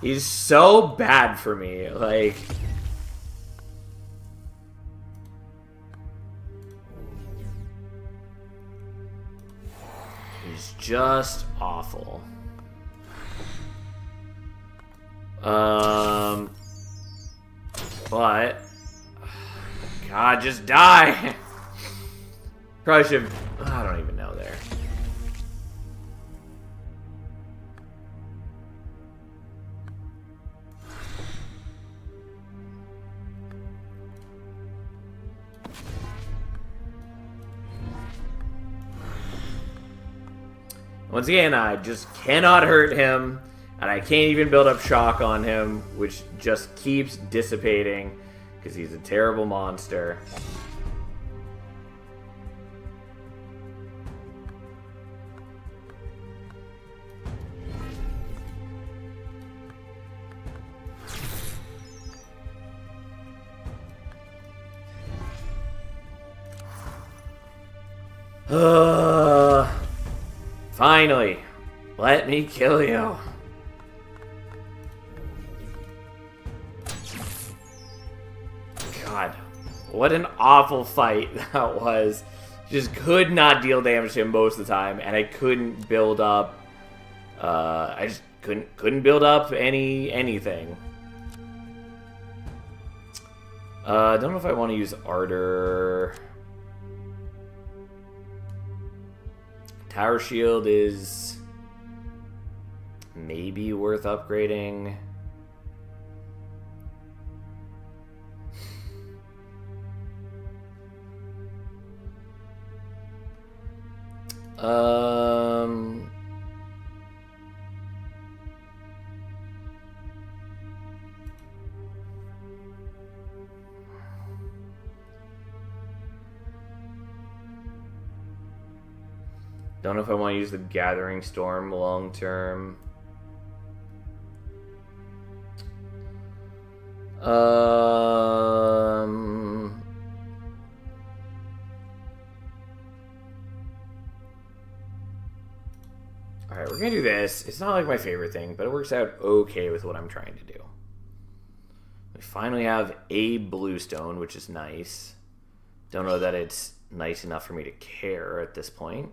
He's so bad for me. Like... He's just awful. But... God, just die! Probably should have... I don't even know there. Once again, I just cannot hurt him, and I can't even build up shock on him, which just keeps dissipating, because he's a terrible monster. Finally, let me kill you. God, what an awful fight that was. Just could not deal damage to him most of the time, and I couldn't build up. I just couldn't build up anything. I don't know if I want to use Ardor. Tower Shield is maybe worth upgrading. Don't know if I want to use the Gathering Storm long term. Alright, we're gonna do this. It's not like my favorite thing, but it works out okay with what I'm trying to do. We finally have a bluestone, which is nice. Don't know that it's nice enough for me to care at this point,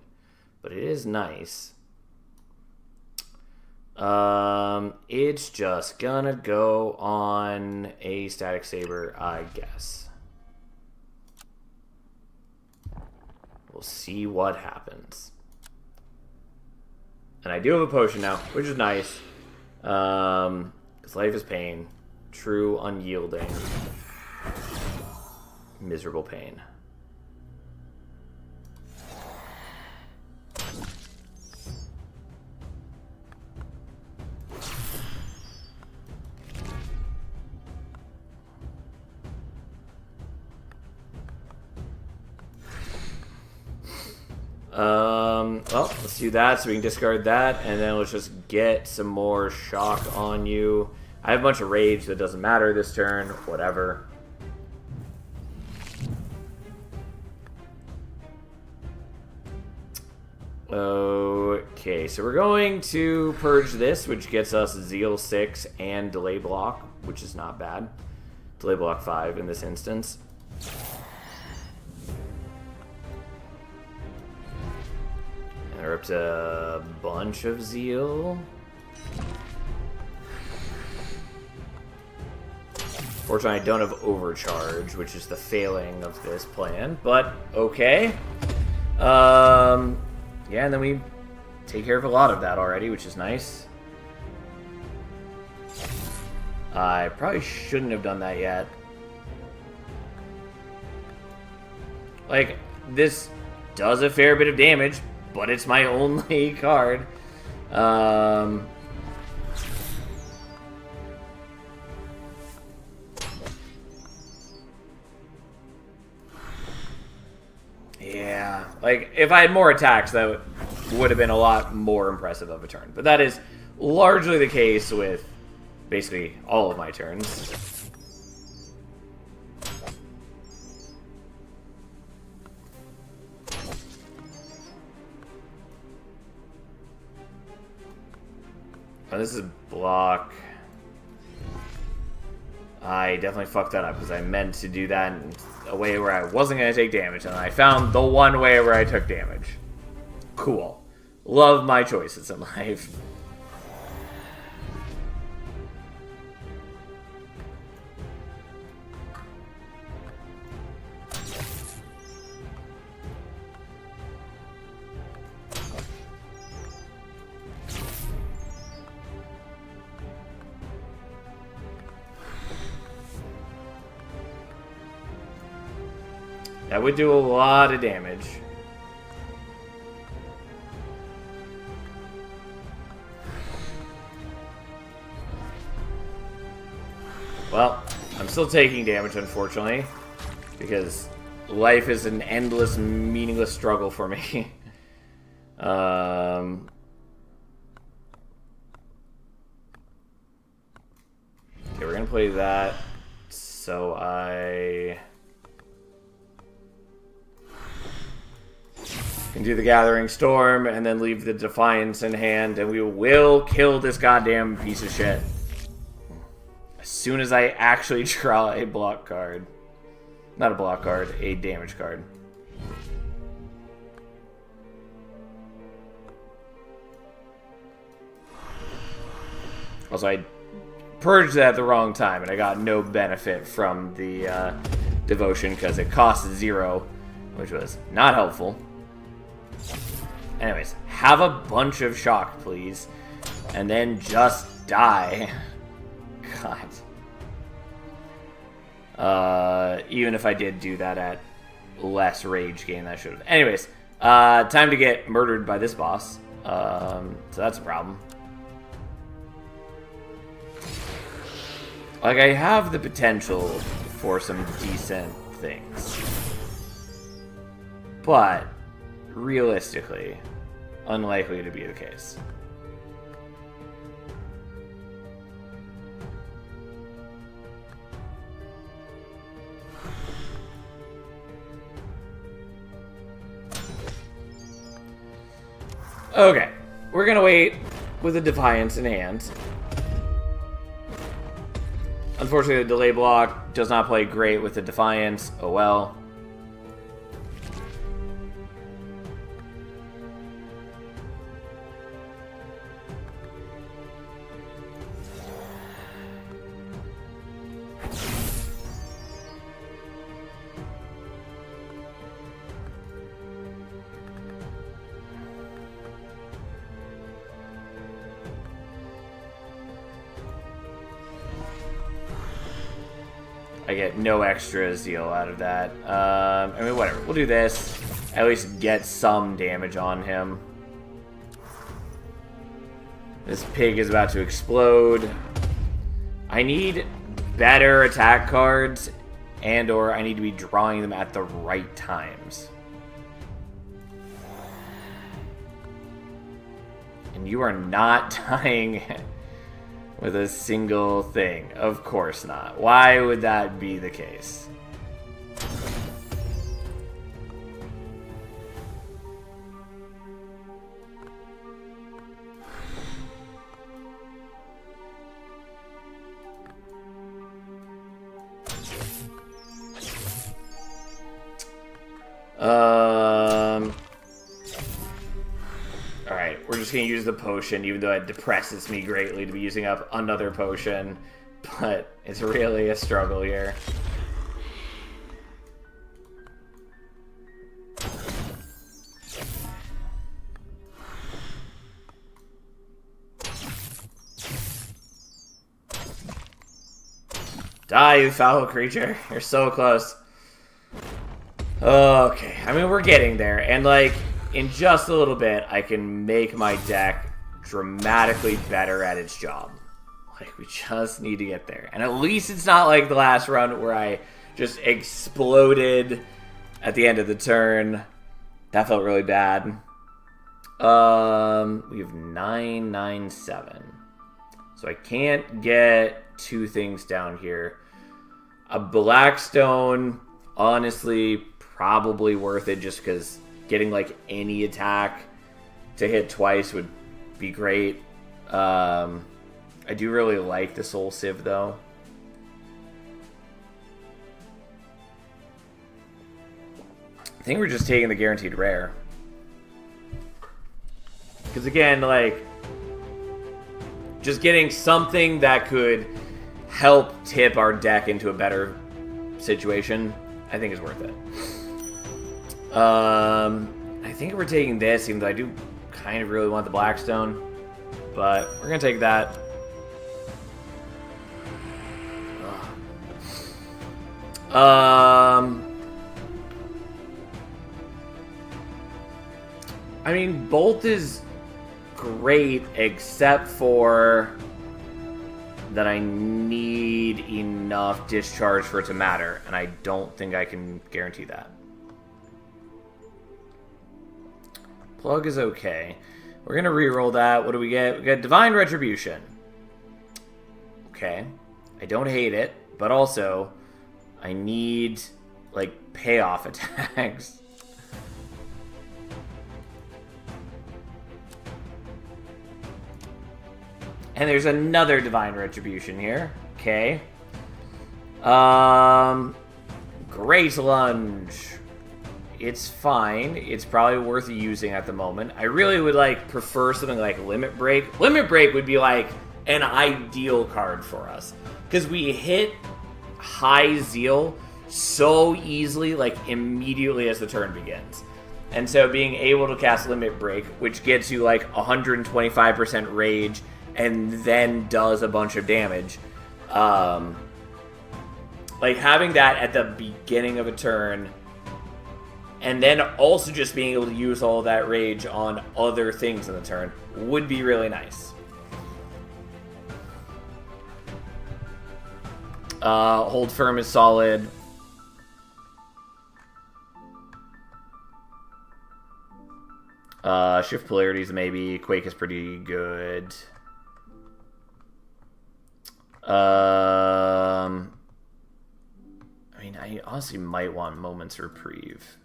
but it is nice. It's just gonna go on a Static Saber, I guess. We'll see what happens. And I do have a potion now, which is nice. Because life is pain. True, unyielding. Miserable pain. Well, let's do that so we can discard that, and then let's just get some more shock on you. I have a bunch of rage that doesn't matter this turn, whatever. Okay, so we're going to purge this, which gets us Zeal 6 and Delay Block, which is not bad. Delay Block 5 in this instance. We're up to a bunch of Zeal. Fortunately, I don't have Overcharge, which is the failing of this plan, but okay. Yeah, and then we take care of a lot of that already, which is nice. I probably shouldn't have done that yet. Like, this does a fair bit of damage, but it's my only card. Yeah, like, if I had more attacks, that would have been a lot more impressive of a turn. But that is largely the case with basically all of my turns. Oh, this is block I definitely fucked that up because I meant to do that in a way where I wasn't going to take damage, and I found the one way where I took damage. Cool. Love my choices in life. That would do a lot of damage. Well, I'm still taking damage, unfortunately, because life is an endless, meaningless struggle for me. Okay, we're gonna play that. So I can do the Gathering Storm and then leave the Defiance in hand, and we will kill this goddamn piece of shit. As soon as I actually draw a block card. Not a block card, a damage card. Also, I purged that at the wrong time, and I got no benefit from the devotion because it cost 0, which was not helpful. Anyways, have a bunch of shock, please. And then just die. God. Even if I did do that at less rage gain, I should have. Anyways, time to get murdered by this boss. So that's a problem. Like, I have the potential for some decent things. But, realistically, unlikely to be the case. Okay, we're gonna wait with a Defiance in hand. Unfortunately, the delay block does not play great with the Defiance. Oh well. I get no extra zeal out of that. I mean, whatever. We'll do this. At least get some damage on him. This pig is about to explode. I need better attack cards, and or I need to be drawing them at the right times. And you are not dying with a single thing. Of course not. Why would that be the case? Alright, we're just gonna use the potion, even though it depresses me greatly to be using up another potion. But it's really a struggle here. Die, you foul creature. You're so close. Okay, I mean, we're getting there. And, like, in just a little bit, I can make my deck dramatically better at its job. Like, we just need to get there. And at least it's not like the last run where I just exploded at the end of the turn. That felt really bad. We have 997. So I can't get two things down here. A Blackstone, honestly, probably worth it just because getting like any attack to hit twice would be great. I do really like the Soul Sieve though. think we're just taking the guaranteed rare. Because again, like, just getting something that could help tip our deck into a better situation, I think is worth it. I think we're taking this, even though I do kind of really want the Blackstone. But we're going to take that. I mean, Bolt is great, except for that I need enough discharge for it to matter, and I don't think I can guarantee that. Plug is okay. We're going to reroll that. What do we get? We get Divine Retribution. Okay. I don't hate it, but also I need, like, payoff attacks. And there's another Divine Retribution here. Okay. Great Lunge. It's fine. It's probably worth using at the moment. I really would, like, prefer something like Limit Break. Limit Break would be, like, an ideal card for us. Because we hit high Zeal so easily, like, immediately as the turn begins. And so being able to cast Limit Break, which gets you, like, 125% Rage, and then does a bunch of damage. Like, having that at the beginning of a turn, and then also just being able to use all of that rage on other things in the turn would be really nice. Hold Firm is solid. Shift Polarities maybe. Quake is pretty good. I mean, I honestly might want Moment's Reprieve.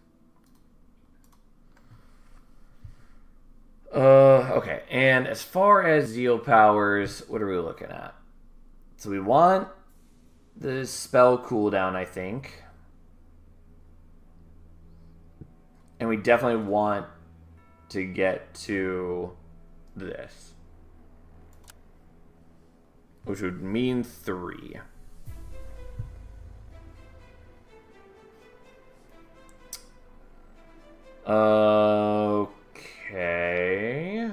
Okay. And as far as Zeal powers, what are we looking at? So we want the spell cooldown, I think. And we definitely want to get to this. Which would mean 3. Okay.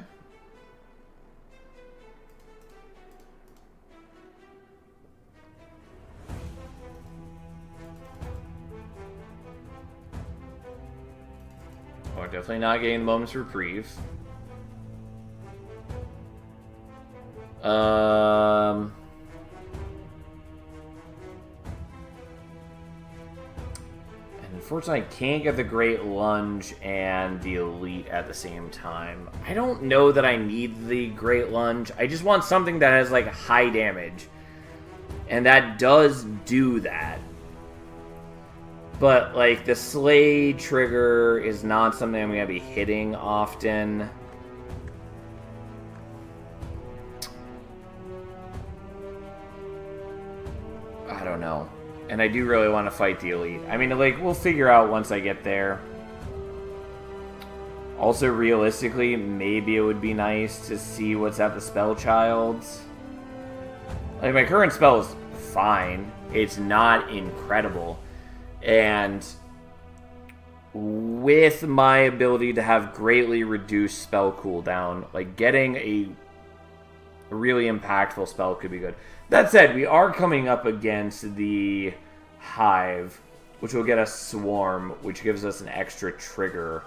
We're definitely not getting the Moment's Reprieve. And unfortunately, I can't get the Great Lunge and the Elite at the same time. I don't know that I need the Great Lunge. I just want something that has, like, high damage. And that does do that. But, like, the Slay trigger is not something I'm going to be hitting often. I don't know. And I do really want to fight the Elite. I mean, like, we'll figure out once I get there. Also, realistically, maybe it would be nice to see what's at the Spell Child's. Like, my current spell is fine. It's not incredible. And with my ability to have greatly reduced spell cooldown, like, getting a really impactful spell could be good. That said, we are coming up against the Hive, which will get us Swarm, which gives us an extra trigger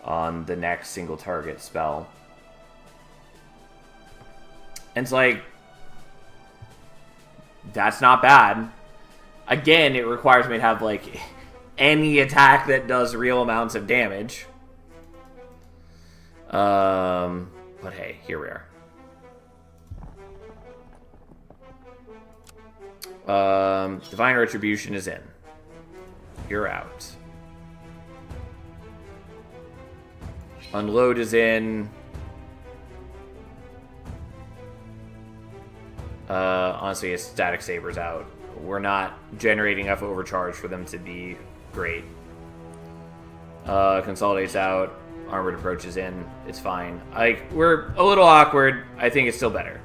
on the next single target spell. And it's like, that's not bad. Again, it requires me to have, like, any attack that does real amounts of damage. But hey, here we are. Divine Retribution is in. You're out. Unload is in. Honestly, a Static Saber's out. We're not generating enough overcharge for them to be great. Consolidates out. Armored approaches in. It's fine. Like, we're a little awkward. I think it's still better.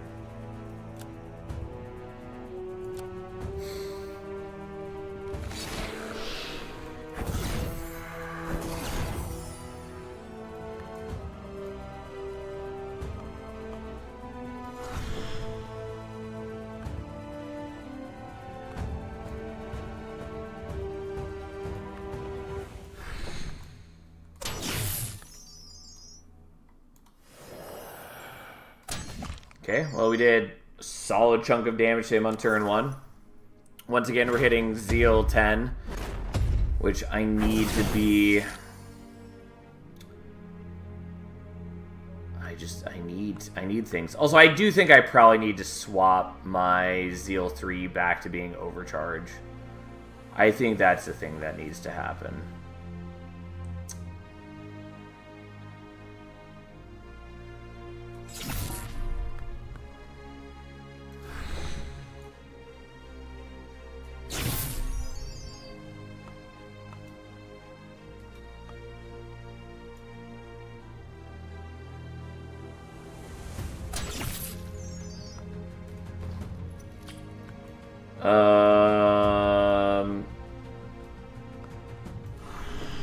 Okay, well, we did a solid chunk of damage to him on turn 1. Once again, we're hitting Zeal 10, which I need to be... I need things. Also, I do think I probably need to swap my Zeal 3 back to being Overcharge. I think that's the thing that needs to happen.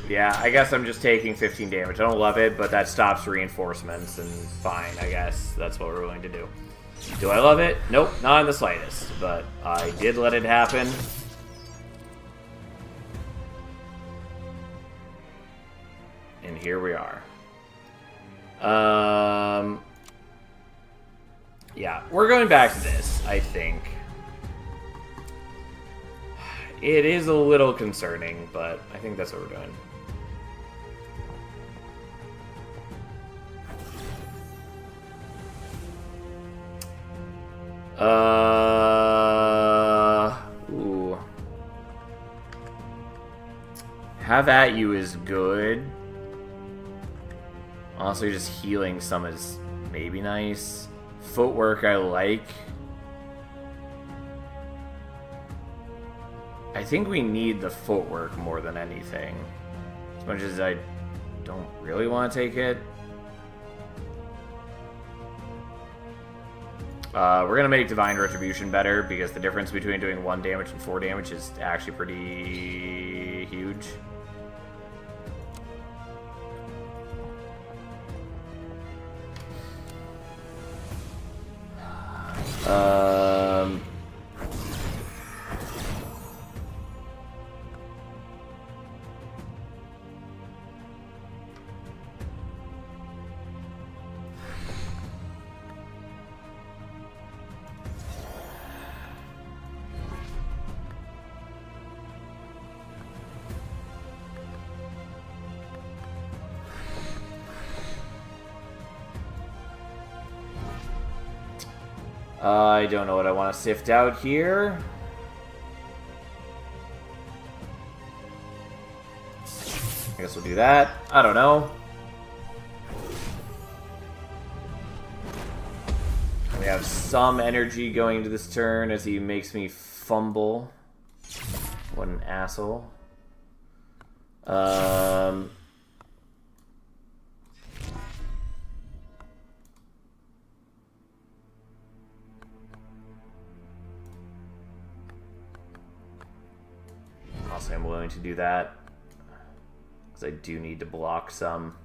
Yeah, I guess I'm just taking 15 damage. I don't love it, but that stops reinforcements, and fine, I guess that's what we're willing to do. Do I love it? Nope, not in the slightest, but I did let it happen. And here we are. Yeah, we're going back to this, I think. It is a little concerning, but I think that's what we're doing. Ooh. Have at you is good. Also, just healing some is maybe nice. Footwork I like. I think we need the footwork more than anything. As much as I don't really want to take it. We're going to make Divine Retribution better, because the difference between doing 1 damage and 4 damage is actually pretty huge. I don't know what I want to sift out here. I guess we'll do that. I don't know. We have some energy going into this turn as he makes me fumble. What an asshole. Also, I'm willing to do that because I do need to block some.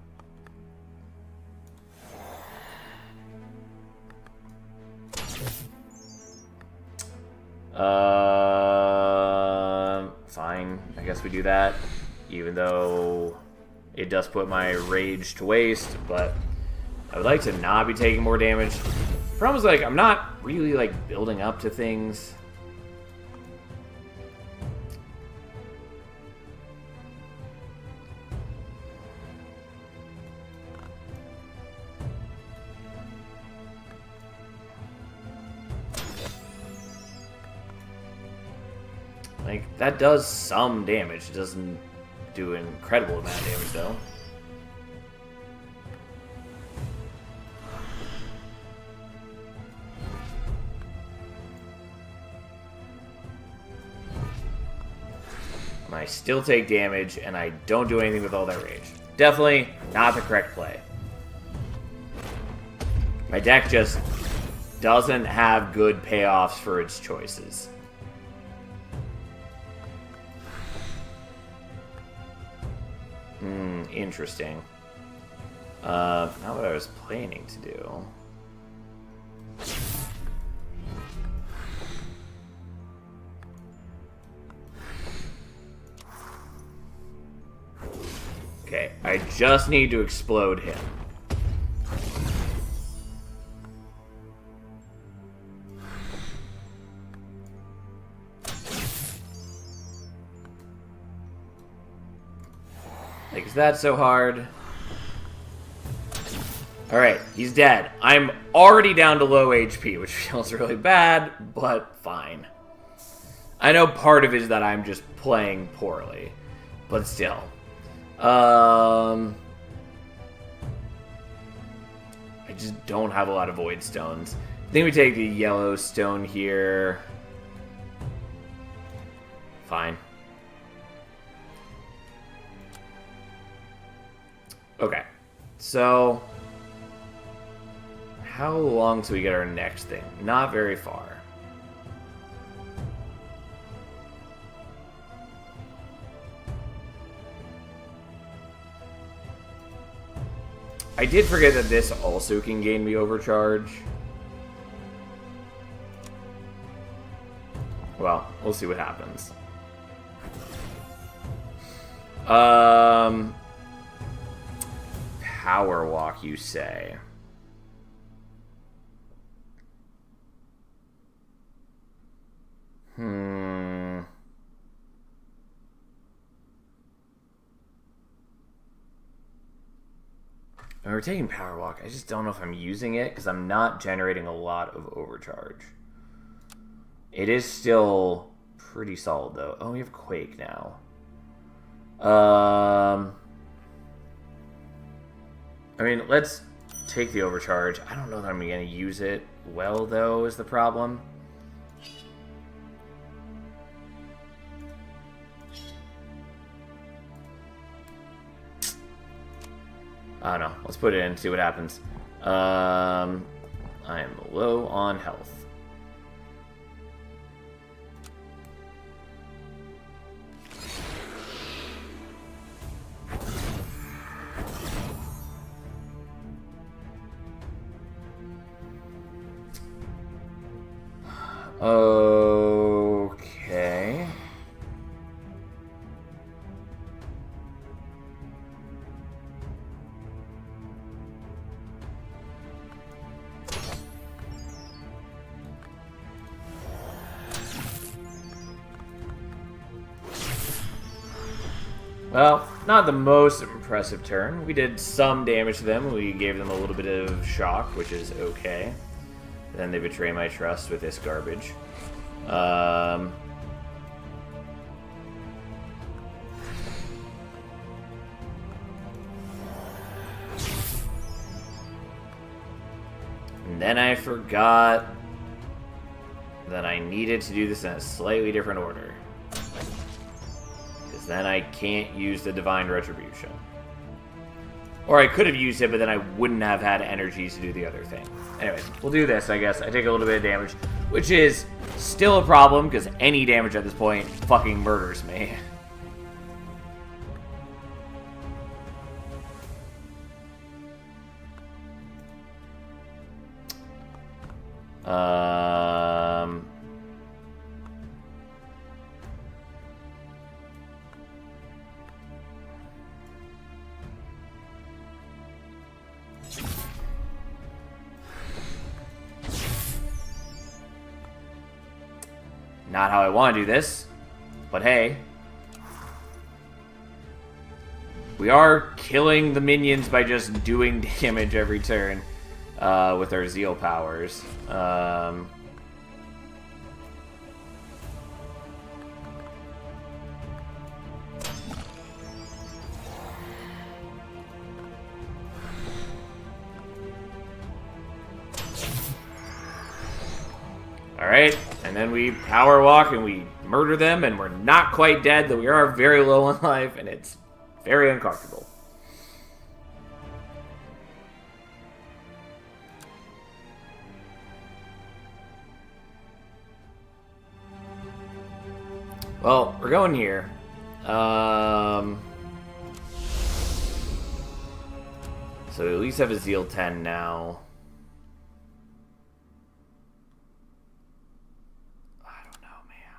Fine. I guess we do that, even though it does put my rage to waste, but I would like to not be taking more damage. The problem is, like, I'm not really, like, building up to things. Like, that does some damage. It doesn't do an incredible amount of damage, though. And I still take damage, and I don't do anything with all that rage. Definitely not the correct play. My deck just doesn't have good payoffs for its choices. Interesting. Not what I was planning to do. Okay, I just need to explode him. Like, is that so hard? Alright, he's dead. I'm already down to low HP, which feels really bad, but fine. I know part of it is that I'm just playing poorly, but still. I just don't have a lot of void stones. I think we take the yellow stone here. Fine. Okay, so how long till we get our next thing? Not very far. I did forget that this also can gain me overcharge. Well, we'll see what happens. Power walk, you say? We're taking power walk. I just don't know if I'm using it because I'm not generating a lot of overcharge. It is still pretty solid though. Oh, we have Quake now. I mean, let's take the overcharge. I don't know that I'm going to use it well, though, is the problem. I don't know. Let's put it in and see what happens. I am low on health. Okay. Well, not the most impressive turn. We did some damage to them. We gave them a little bit of shock, which is okay. Then they betray my trust with this garbage. And then I forgot that I needed to do this in a slightly different order. Because then I can't use the Divine Retribution. Or I could have used it, but then I wouldn't have had energies to do the other thing. Anyways, we'll do this, I guess. I take a little bit of damage, which is still a problem, because any damage at this point fucking murders me. Not how I want to do this, but hey. We are killing the minions by just doing damage every turn with our Zeal powers. Alright, and And then we power walk and we murder them, and we're not quite dead, though we are very low on life, and it's very uncomfortable. Well, we're going here. So we at least have a Zeal 10 now. I don't know, man.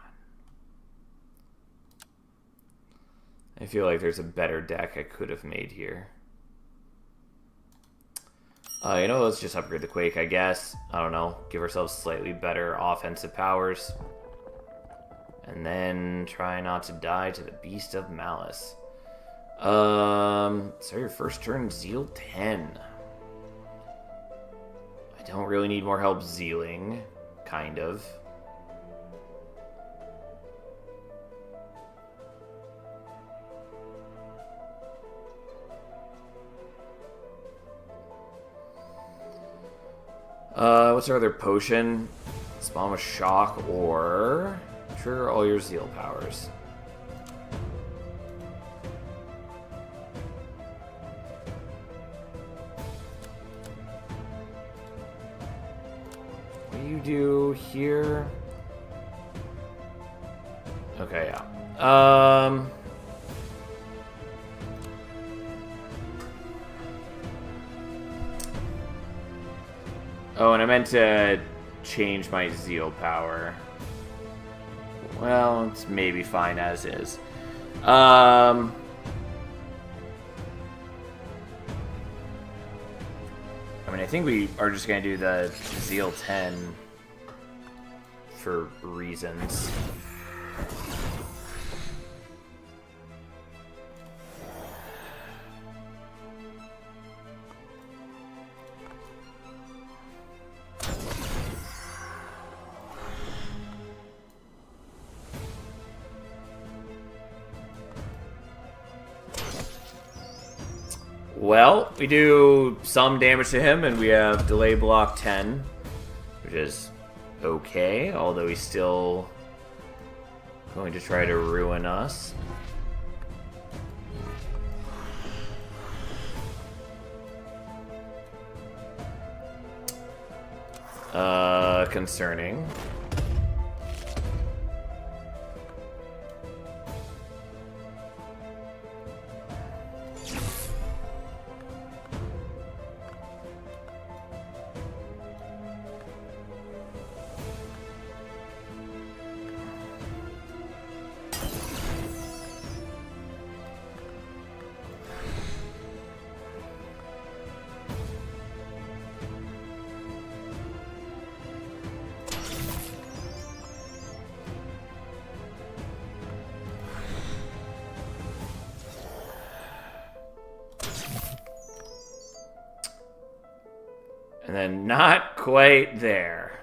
I feel like there's a better deck I could have made here. You know, let's just upgrade the Quake, I guess. I don't know. Give ourselves slightly better offensive powers. And then try not to die to the Beast of Malice. So your first turn, Zeal 10. I don't really need more help zealing. Kind of. What's our other potion? Spawn with Shock or... Trigger all your Zeal powers. What do you do here? Okay, yeah. Oh, and I meant to change my Zeal power. Well, it's maybe fine as is. I mean, I think we are just going to do the Zeal 10 for reasons. Well, we do some damage to him, and we have delay block 10, which is okay, although he's still going to try to ruin us. Concerning. And then not quite there.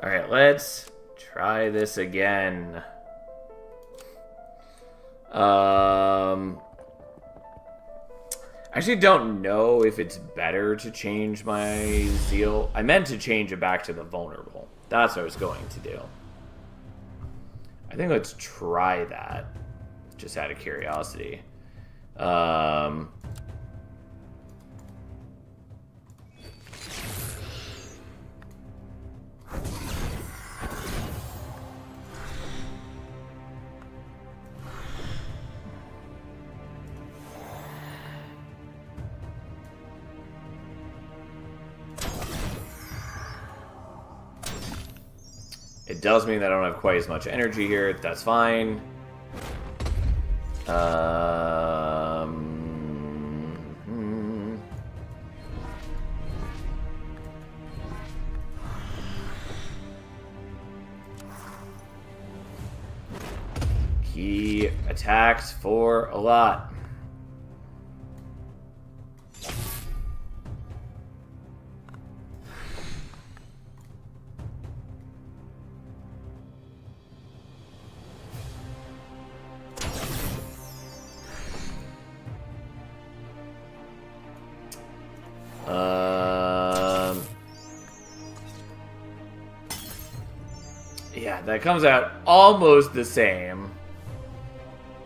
Alright, let's try this again. I actually don't know if it's better to change my Zeal. I meant to change it back to the vulnerable. That's what I was going to do. I think let's try that. Just out of curiosity. It does mean that I don't have quite as much energy here. That's fine. He attacks for a lot. Yeah, that comes out almost the same.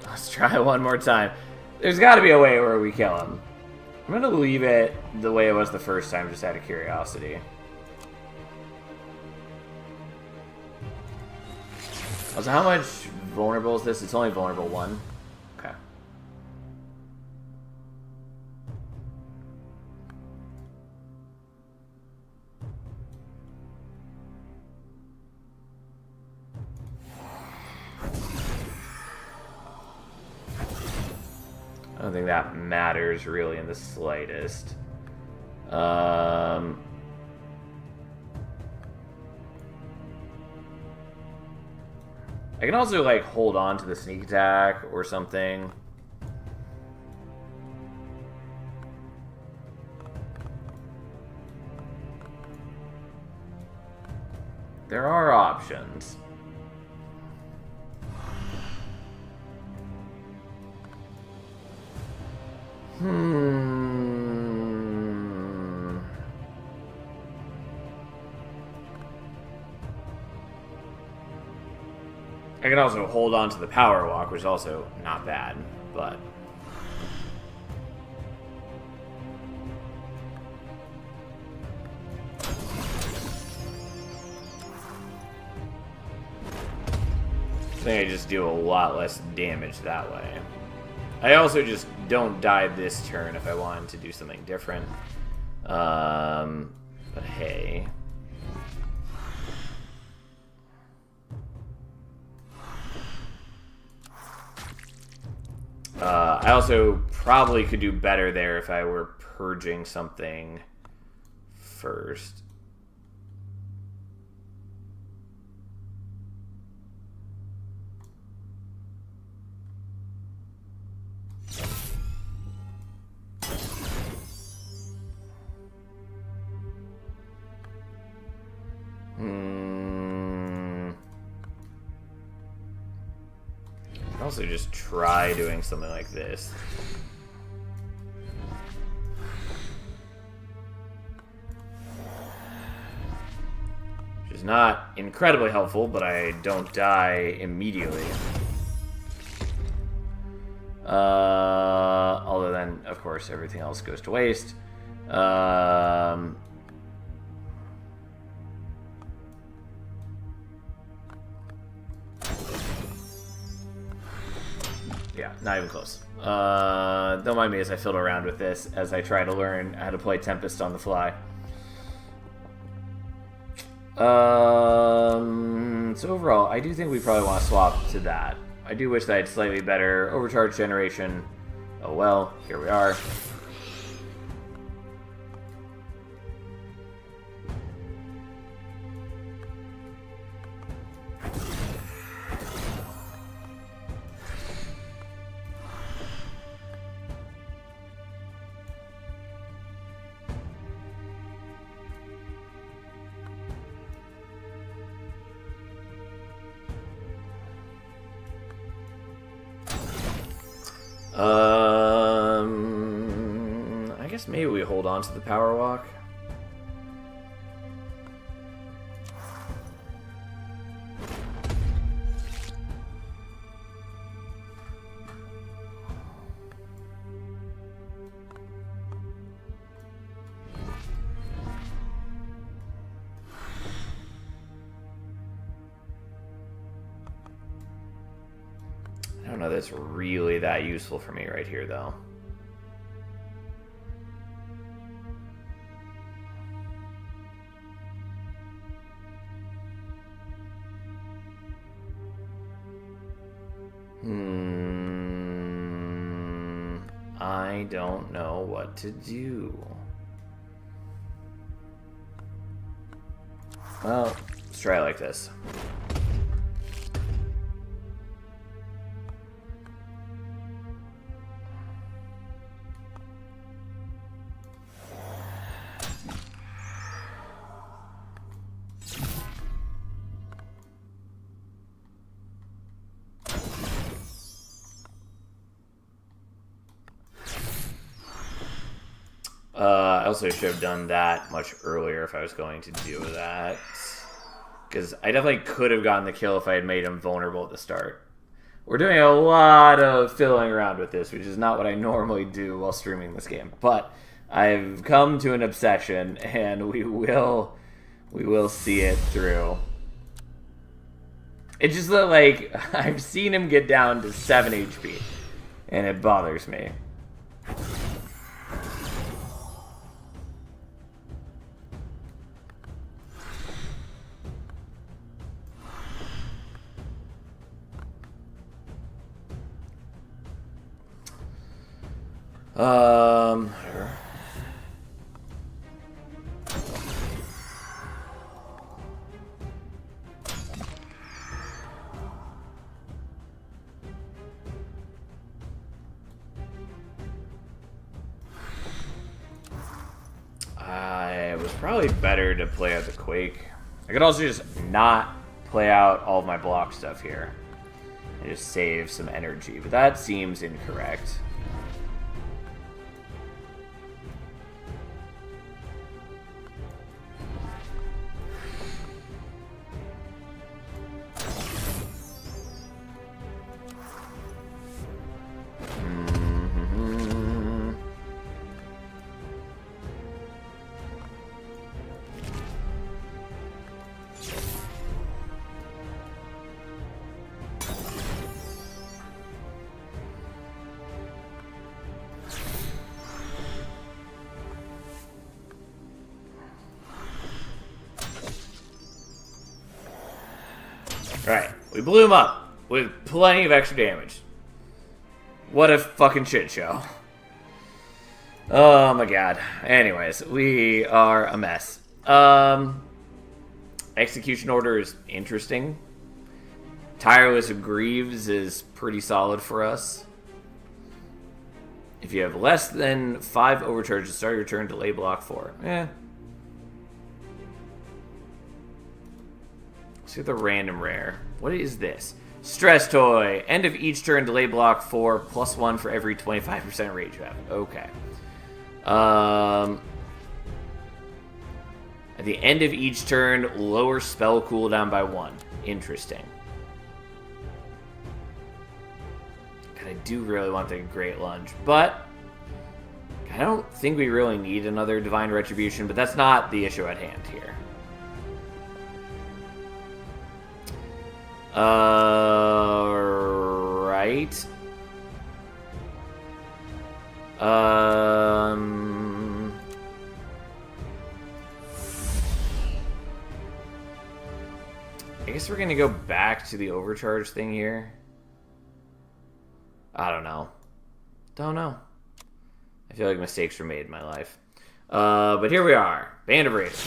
Let's try one more time. There's got to be a way where we kill him. I'm going to leave it the way it was the first time, just out of curiosity. Also, how much vulnerable is this? It's only vulnerable 1. Okay. I don't think that matters really in the slightest. I can also, like, hold on to the sneak attack or something. There are options. I can also hold on to the power walk, which is also not bad, but... I think I just do a lot less damage that way. I also just don't die this turn if I wanted to do something different. But hey... I also probably could do better there if I were purging something first. Also just try doing something like this. Which is not incredibly helpful, but I don't die immediately. Although then, of course, everything else goes to waste. Yeah, not even close. Don't mind me as I fiddle around with this as I try to learn how to play Tempest on the fly. So overall, I do think we probably want to swap to that. I do wish that I had slightly better overcharge generation. Oh well, here we are. I guess maybe we hold on to the power walk. I don't know that's really that useful for me right here, though. I don't know what to do. Well, let's try it like this. I also should have done that much earlier if I was going to do that. Because I definitely could have gotten the kill if I had made him vulnerable at the start. We're doing a lot of fiddling around with this, which is not what I normally do while streaming this game. But I've come to an obsession, and we will see it through. It's just that, like, I've seen him get down to 7 HP, and it bothers me. It was probably better to play out the Quake. I could also just not play out all of my block stuff here and just save some energy, but that seems incorrect. Alright, we blew him up with plenty of extra damage. What a fucking shit show. Oh my god. Anyways, we are a mess. Execution order is interesting. Tireless of Greaves is pretty solid for us. If you have less than 5 overcharges, start your turn, delay block 4. Let's get the random rare. What is this? Stress Toy. End of each turn, delay block 4, +1 for every 25% rage you have. Okay. At the end of each turn, lower spell cooldown by 1. Interesting. God, I do really want the Great Lunge, but I don't think we really need another Divine Retribution, but that's not the issue at hand here. Right. I guess we're gonna go back to the overcharge thing here. I don't know. Don't know. I feel like mistakes were made in my life. But here we are. Band of Raiders.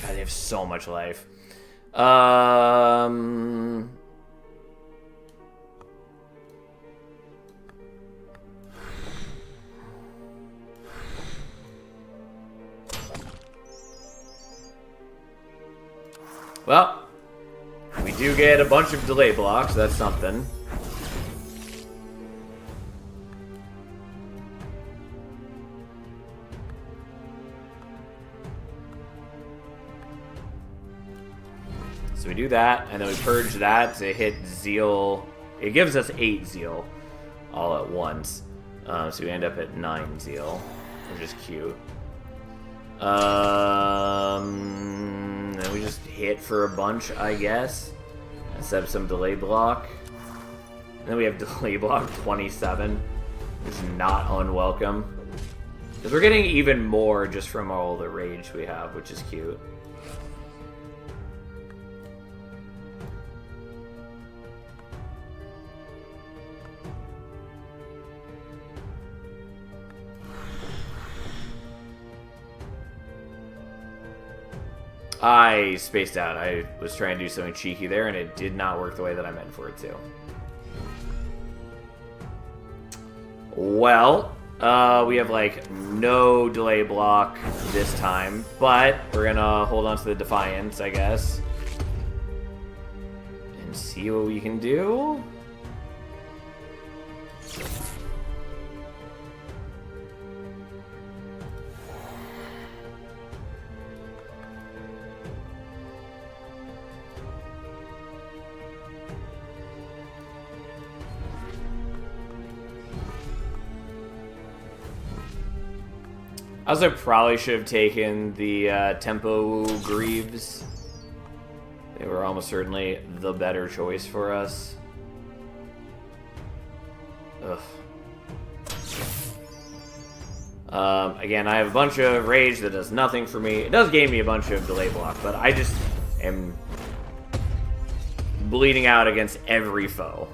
God, they have so much life. Well, we do get a bunch of delay blocks. That's something. So we do that, and then we purge that to hit Zeal. It gives us 8 Zeal all at once. So we end up at 9 Zeal, which is cute. Then we just hit for a bunch, I guess. And set up some delay block. And then we have delay block 27, which is not unwelcome. Because we're getting even more just from all the rage we have, which is cute. I spaced out. I was trying to do something cheeky there, and it did not work the way that I meant for it to. Well, we have, like, no delay block this time, but we're gonna hold on to the Defiance, I guess. and see what we can do. I also probably should have taken the Tempo Greaves. They were almost certainly the better choice for us. Ugh. Again, I have a bunch of rage that does nothing for me. It does gain me a bunch of delay block, but I just am bleeding out against every foe.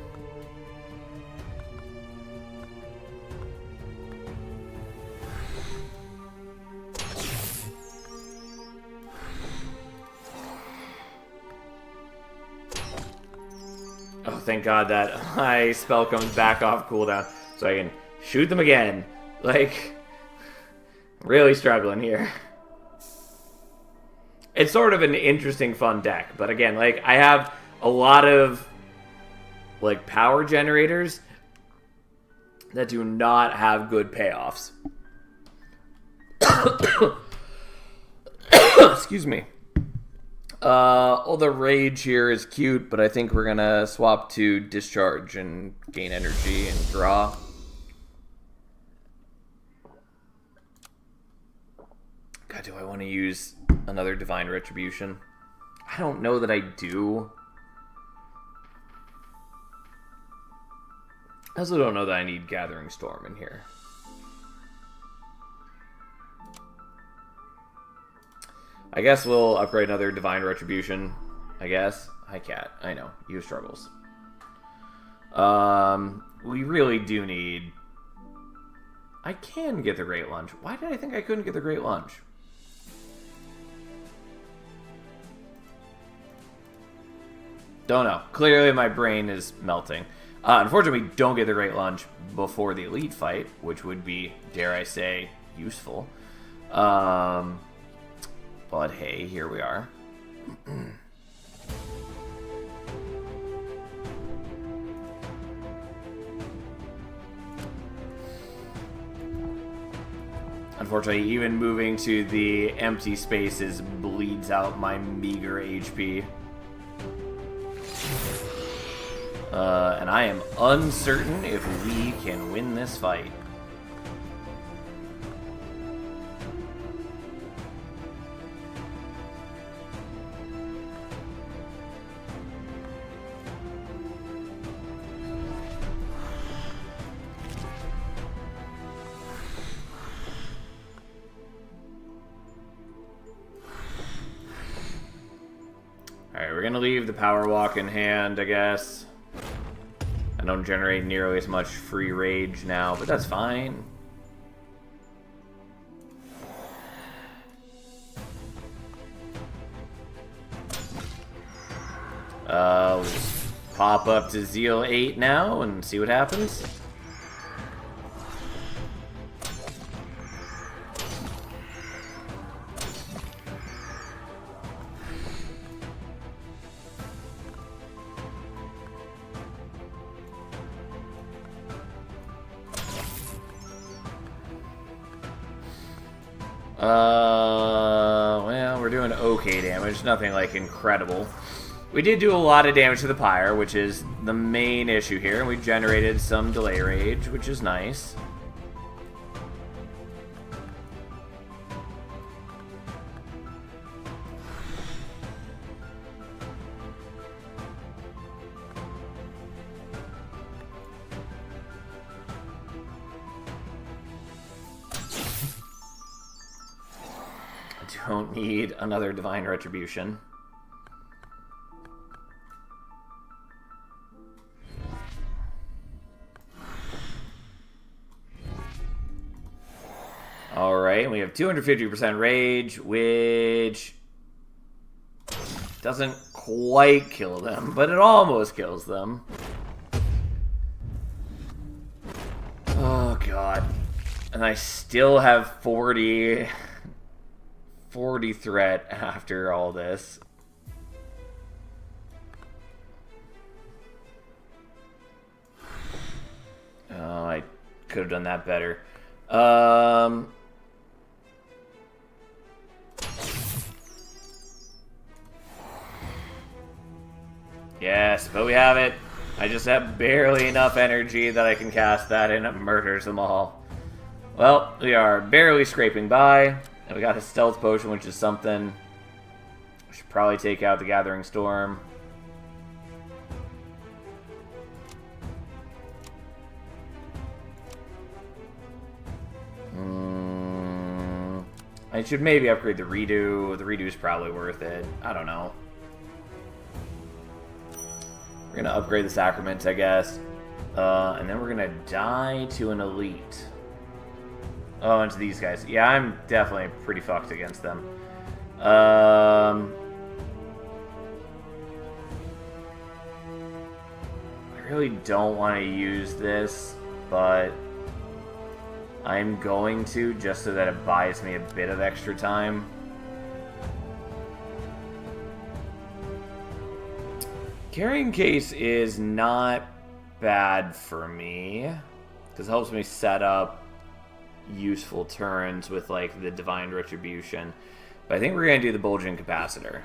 Oh, thank God that my spell comes back off cooldown so I can shoot them again. Like, really struggling here. It's sort of an interesting, fun deck, but again, like, I have a lot of, like, power generators that do not have good payoffs. Excuse me. All the rage here is cute, but I think we're gonna swap to discharge and gain energy and draw. God, do I want to use another Divine Retribution? I don't know that I do. I also don't know that I need Gathering Storm in here. I guess we'll upgrade another Divine Retribution, I guess. Hi, Cat. I know. You have struggles. We really do need... I can get the Great Lunge. Why did I think I couldn't get the Great Lunge? Don't know. Clearly my brain is melting. Unfortunately, we don't get the Great Lunge before the Elite fight, which would be, dare I say, useful. But hey, here we are. Unfortunately, even moving to the empty spaces bleeds out my meager HP. And I am uncertain if we can win this fight. Alright, we're gonna leave the Power Walk in hand, I guess. I don't generate nearly as much free rage now, but that's fine. We'll just pop up to Zeal 8 now and see what happens. Well, we're doing okay damage, nothing like incredible. We did do a lot of damage to the Pyre, which is the main issue here, and we generated some delay rage, which is nice. Don't need another Divine Retribution. Alright, we have 250% rage, which doesn't quite kill them, but it almost kills them. Oh god. And I still have 40 threat after all this. could have done that better. Yes, but we have it. I just have barely enough energy that I can cast that, and it murders them all. Well, we are barely scraping by, and we got a stealth potion, which is something. We should probably take out the Gathering Storm. I should maybe upgrade the Redo. The Redo's probably worth it. I don't know. We're gonna upgrade the Sacraments, I guess. And then we're gonna die to an Elite. Oh, and to these guys. Yeah, I'm definitely pretty fucked against them. I really don't want to use this, but I'm going to, just so that it buys me a bit of extra time. Carrying Case is not bad for me, because it helps me set up useful turns with, like, the Divine Retribution. But I think we're going to do the Bulging Capacitor.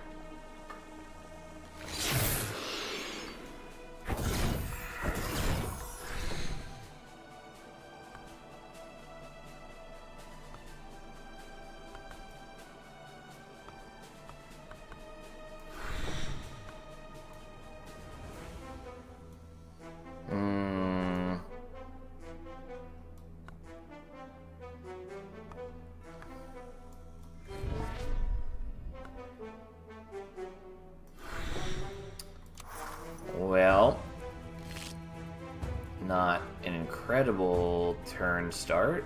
Well, not an incredible turn start.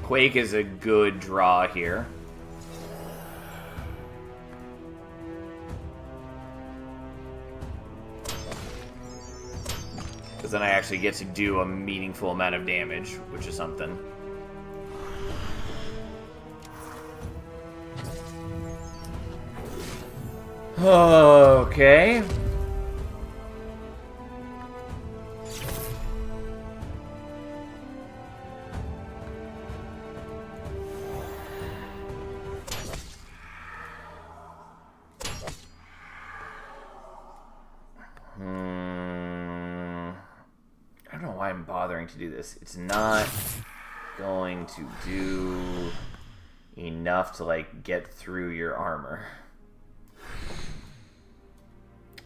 Quake is a good draw here. Because then I actually get to do a meaningful amount of damage, which is something. Okay. I don't know why I'm bothering to do this. It's not going to do enough to, like, get through your armor.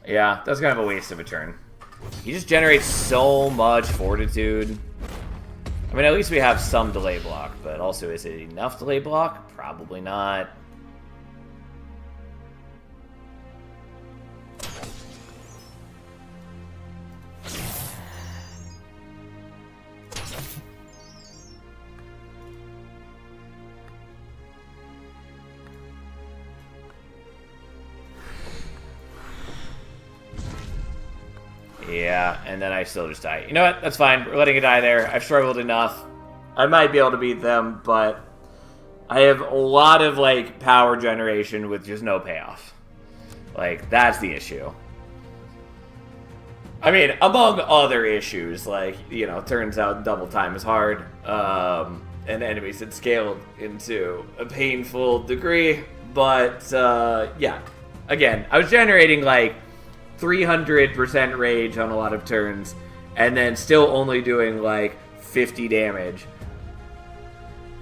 Yeah, that's kind of a waste of a turn. He just generates so much fortitude. I mean, at least we have some delay block, but also, is it enough delay block? Probably not. Yeah, and then I still just die. You know what? That's fine. We're letting it die there. I've struggled enough. I might be able to beat them, but I have a lot of, like, power generation with just no payoff. Like, that's the issue. I mean, among other issues, like, you know, turns out double time is hard, and enemies had scaled into a painful degree, but, yeah. Again, I was generating, like, 300% rage on a lot of turns, and then still only doing, like, 50 damage,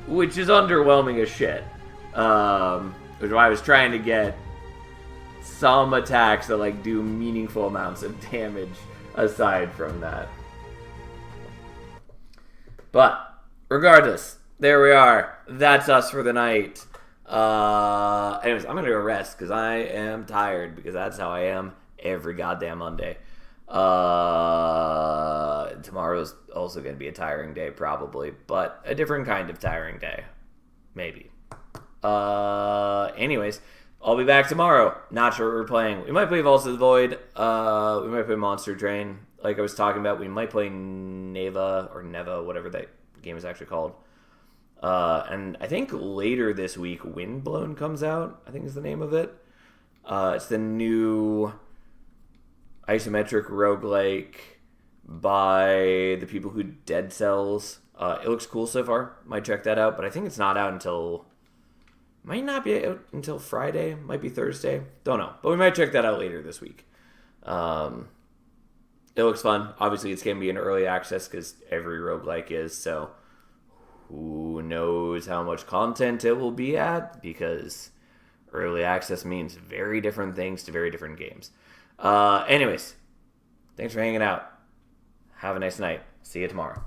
which is underwhelming as shit. Which is why I was trying to get some attacks that, like, do meaningful amounts of damage aside from that. But regardless, there we are. That's us for the night. Anyways, I'm gonna go rest because I am tired, because that's how I am every goddamn Monday. Tomorrow's also going to be a tiring day, probably, but a different kind of tiring day. Maybe. Anyways, I'll be back tomorrow. Not sure what we're playing. We might play Vaults of the Void. We might play Monster Train, like I was talking about. We might play Neva, or Neva, whatever that game is actually called. And I think later this week, Windblown comes out, I think is the name of it. It's the new isometric roguelike by the people who Dead Cells. It looks cool so far. Might check that out, but I think it's not out until... Might not be out until Friday. Might be Thursday. Don't know. But we might check that out later this week. It looks fun. Obviously, it's going to be in early access because every roguelike is. So who knows how much content it will be at, because early access means very different things to very different games. Anyways, thanks for hanging out. Have a nice night. See you tomorrow.